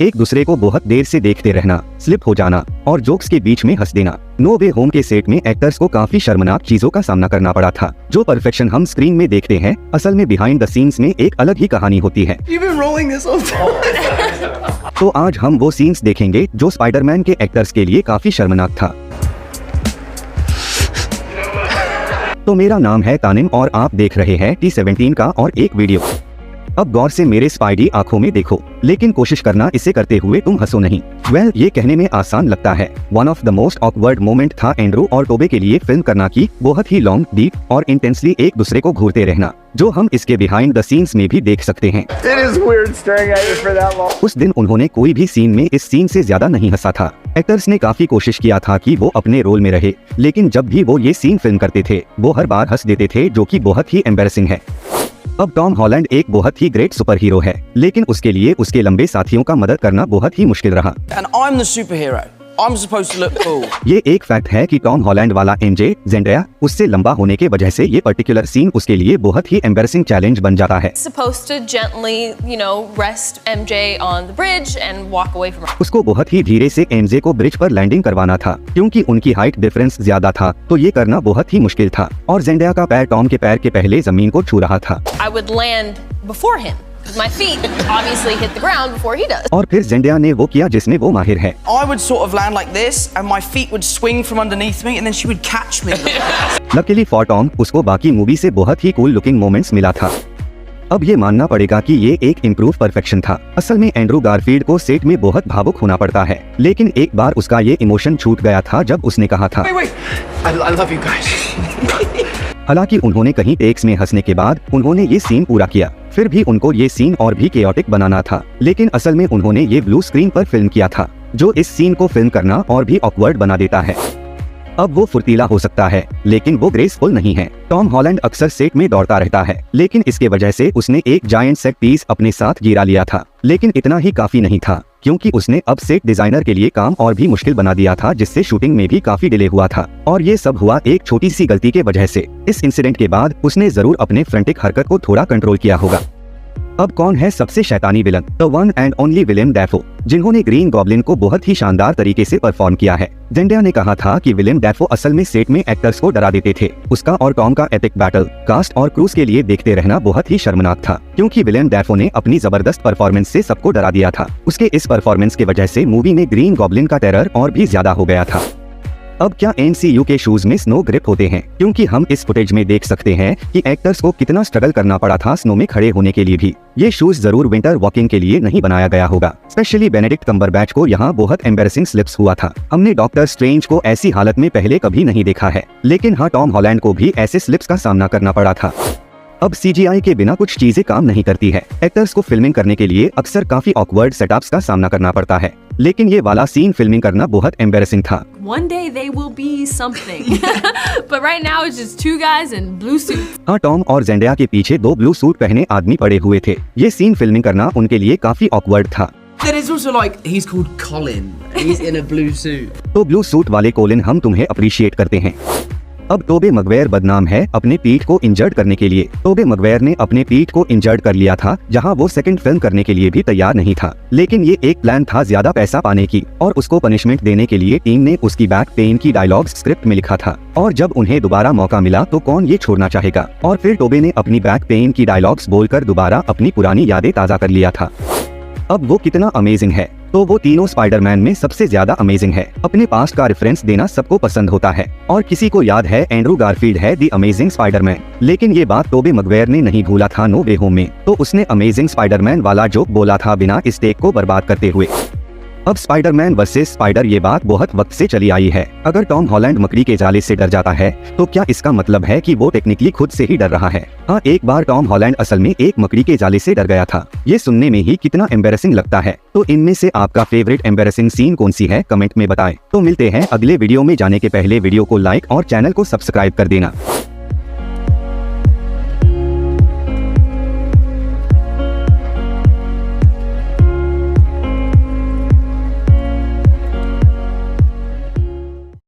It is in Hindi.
एक दूसरे को बहुत देर से देखते रहना, स्लिप हो जाना और जोक्स के बीच में हंस देना। नो वे होम के सेट में एक्टर्स को काफी शर्मनाक चीजों का सामना करना पड़ा था। जो परफेक्शन हम स्क्रीन में देखते हैं, असल में बिहाइंड द सीन्स में एक अलग ही कहानी होती है। तो आज हम वो सीन्स देखेंगे जो स्पाइडरमैन के एक्टर्स के लिए काफी शर्मनाक था। तो मेरा नाम है तानिम और आप देख रहे हैं T17 का और एक वीडियो। अब गौर से मेरे स्पाइडी आंखों में देखो, लेकिन कोशिश करना इसे करते हुए तुम हंसो नहीं। वेल, ये कहने में आसान लगता है। One of the most awkward moment था एंड्रू और टोबे के लिए फिल्म करना की बहुत ही लॉन्ग, डीप और इंटेंसली एक दूसरे को घूरते रहना, जो हम इसके बिहाइंड द सीन्स में भी देख सकते हैं। उस दिन उन्होंने कोई भी सीन में इस सीन से ज्यादा नहीं हंसा था। एक्टर्स ने काफी कोशिश किया था कि वो अपने रोल में रहे, लेकिन जब भी वो ये सीन फिल्म करते थे वो हर बार हंस देते थे, जो कि बहुत ही एम्बैरेसिंग है। अब टॉम हॉलैंड एक बहुत ही ग्रेट सुपर हीरो है, लेकिन उसके लिए उसके लंबे साथियों का मदद करना बहुत ही मुश्किल रहा। I'm supposed to look cool. ये एक फैक्ट है कि टॉम हॉलैंड वाला एमजे जेंडेया उससे लंबा होने के वजह से ये पर्टिकुलर सीन उसके लिए बहुत ही एम्बैरेसिंग चैलेंज बन जाता है। Supposed to gently, rest MJ on the bridge and walk away from her. उसको बहुत ही धीरे से एमजे को ब्रिज पर लैंडिंग करवाना था, क्योंकि उनकी हाइट डिफरेंस ज्यादा था, तो ये करना बहुत ही मुश्किल था। और जेंडेया का पैर टॉम के पैर के पहले जमीन को छू रहा था। I would land before him. My feet obviously hit the ground before he does. और फिर जेंडेया ने वो किया जिसमें वो माहिर है। I would sort of land like this and my feet would swing from underneath me and then she would catch me. Luckily for Tom, उसको बाकी मूवी से बहुत ही कूल लुकिंग मोमेंट्स मिला था। अब ये मानना पड़ेगा कि ये एक इम्प्रूव परफेक्शन था। असल में एंड्रू गारफील्ड को सेट में बहुत भावुक होना पड़ता है, लेकिन एक बार उसका ये इमोशन छूट गया था जब उसने कहा था I love you guys. हालांकि उन्होंने कहीं टेक्स में हंसने के बाद उन्होंने ये सीन पूरा किया, फिर भी उनको ये सीन और भी केओटिक बनाना था, लेकिन असल में उन्होंने ये ब्लू स्क्रीन पर फिल्म किया था, जो इस सीन को फिल्म करना और भी ऑकवर्ड बना देता है। अब वो फुर्तीला हो सकता है, लेकिन वो ग्रेसफुल नहीं है। टॉम हॉलैंड अक्सर सेट में दौड़ता रहता है, लेकिन इसके वजह से उसने एक जायंट सेट पीस अपने साथ गिरा लिया था, लेकिन इतना ही काफी नहीं था, क्योंकि उसने अब सेट डिजाइनर के लिए काम और भी मुश्किल बना दिया था, जिससे शूटिंग में भी काफी डिले हुआ था। और ये सब हुआ एक छोटी सी गलती के वजह से। इस इंसिडेंट के बाद उसने जरूर अपने फ्रंटिक हरकत को थोड़ा कंट्रोल किया होगा। अब कौन है सबसे शैतानी villain? The one and only Willem Dafoe, जिन्होंने ग्रीन गॉब्लिन को बहुत ही शानदार तरीके से परफॉर्म किया है। जेंडेया ने कहा था कि विलियम डैफो असल में सेट में एक्टर्स को डरा देते थे। उसका और टॉम का एपिक बैटल कास्ट और क्रूज के लिए देखते रहना बहुत ही शर्मनाक था, क्योंकि विलियम डैफो ने अपनी जबरदस्त परफॉर्मेंस से सबको डरा दिया था। उसके इस परफॉर्मेंस की वजह से मूवी में ग्रीन गॉब्लिन का टेरर और भी ज्यादा हो गया था। अब क्या एनसीयू के शूज में स्नो ग्रिप होते हैं? क्योंकि हम इस फुटेज में देख सकते हैं कि एक्टर्स को कितना स्ट्रगल करना पड़ा था स्नो में खड़े होने के लिए भी। ये शूज जरूर विंटर वॉकिंग के लिए नहीं बनाया गया होगा। स्पेशली बेनेडिक्ट कम्बरबैच को यहाँ बहुत एम्बैरेसिंग स्लिप्स हुआ था। हमने डॉक्टर स्ट्रेंज को ऐसी हालत में पहले कभी नहीं देखा है, लेकिन हाँ, टॉम हॉलैंड को भी ऐसे स्लिप्स का सामना करना पड़ा था। अब सीजीआई के बिना कुछ चीजें काम नहीं करती है। एक्टर्स को फिल्मिंग करने के लिए अक्सर काफी ऑकवर्ड सेटअप्स का सामना करना पड़ता है, लेकिन ये वाला सीन फिल्मिंग करना बहुत एम्बैरेसिंग था। One day they will be something. But right now it's just two guys in blue suits. हाँ, टॉम और जेंडेया के पीछे दो ब्लू सूट पहने आदमी पड़े हुए थे। ये सीन फिल्मिंग करना उनके लिए काफी ऑकवर्ड था। There is also he's called Colin. He's in a blue suit. तो ब्लू सूट वाले कोलिन, हम तुम्हें अप्रिशिएट करते हैं। अब टोबे मैगवायर बदनाम है अपने पीठ को इंजर्ड करने के लिए। टोबे मैगवायर ने अपने पीठ को इंजर्ड कर लिया था, जहां वो सेकंड फिल्म करने के लिए भी तैयार नहीं था, लेकिन ये एक प्लान था ज्यादा पैसा पाने की, और उसको पनिशमेंट देने के लिए टीम ने उसकी बैक पेन की डायलॉग्स स्क्रिप्ट में लिखा था। और जब उन्हें दोबारा मौका मिला तो कौन ये छोड़ना चाहेगा। और फिर टोबे ने अपनी बैक पेन की डायलॉग्स बोलकर दोबारा अपनी पुरानी यादें ताजा कर लिया था। अब वो कितना अमेजिंग है, तो वो तीनों स्पाइडरमैन में सबसे ज्यादा अमेजिंग है। अपने पास्ट का रेफरेंस देना सबको पसंद होता है, और किसी को याद है एंड्रू गारफील्ड है द अमेजिंग स्पाइडरमैन, लेकिन ये बात टोबे मैगवायर ने नहीं भूला था नो वे होम में। तो उसने अमेजिंग स्पाइडरमैन वाला जोक बोला था बिना इस टेक को बर्बाद करते हुए। अब स्पाइडरमैन वर्सेस स्पाइडर, ये बात बहुत वक्त से चली आई है। अगर टॉम हॉलैंड मकड़ी के जाले से डर जाता है, तो क्या इसका मतलब है कि वो टेक्निकली खुद से ही डर रहा है? हाँ, एक बार टॉम हॉलैंड असल में एक मकड़ी के जाले से डर गया था। ये सुनने में ही कितना एम्बैरेसिंग लगता है। तो इनमें से आपका फेवरेट एम्बैरेसिंग सीन कौन सी है, कमेंट में बताएं। तो मिलते हैं अगले वीडियो में। जाने के पहले वीडियो को लाइक और चैनल को सब्सक्राइब कर देना।